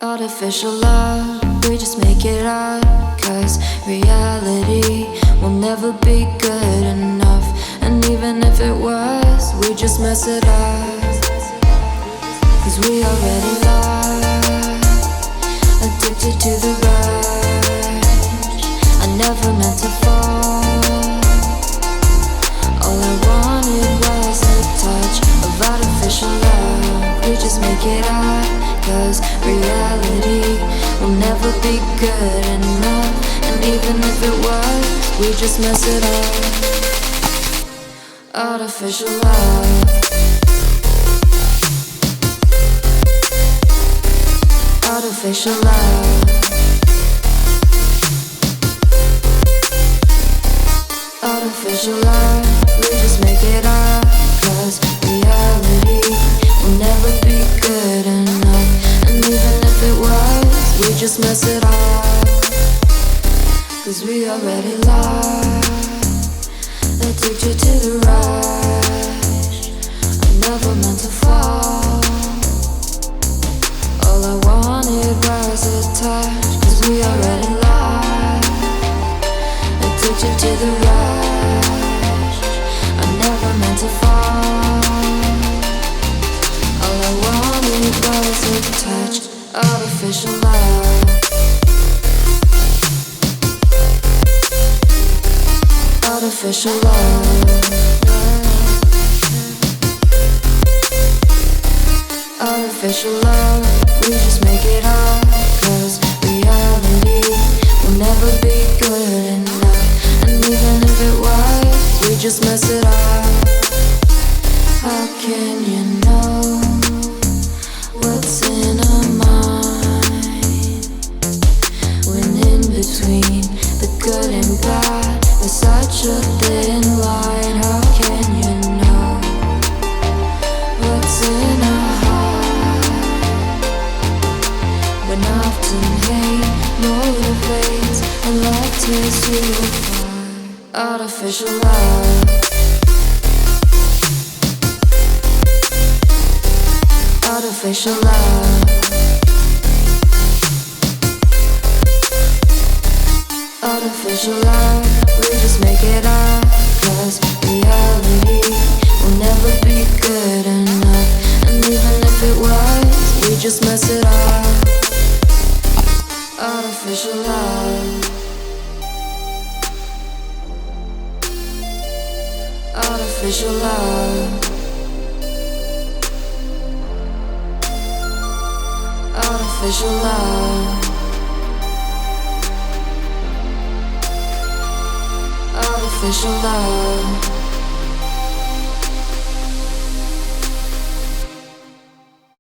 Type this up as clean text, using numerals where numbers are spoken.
Artificial love, we just make it up. Cause reality will never be good enough. And even if it was, we just mess it up. Cause we already lost, addicted to the rush. I never meant to fall. All I wanted was a touch of artificial love. We just make it up. Cause reality will never be good enough. And even if it was, we just mess it up. Artificial love. Artificial love. Artificial love. We just make it up. Cause reality will never be good enough. And even if it was, we just mess it up. Cause we already lost, addicted to the rush. I never meant to fall. All I wanted was a touch. Cause we already lost, addicted to the rush. I never meant to fall. All I wanted was a touch. Artificial love. Artificial love. Artificial love. We just make it up. Cause reality will never be good enough. And even if it was, we just mess it up. How can you know what's in our mind? When in between the good and bad, there's such a thin line. How can you know what's in our heart? When often hate motivates and love tears you apart. Artificial love. Artificial love. Artificial love. We just make it up. Cause reality will never be good enough. And even if it was, we just mess it up. Artificial love. Artificial love. Artificial love. Artificial love.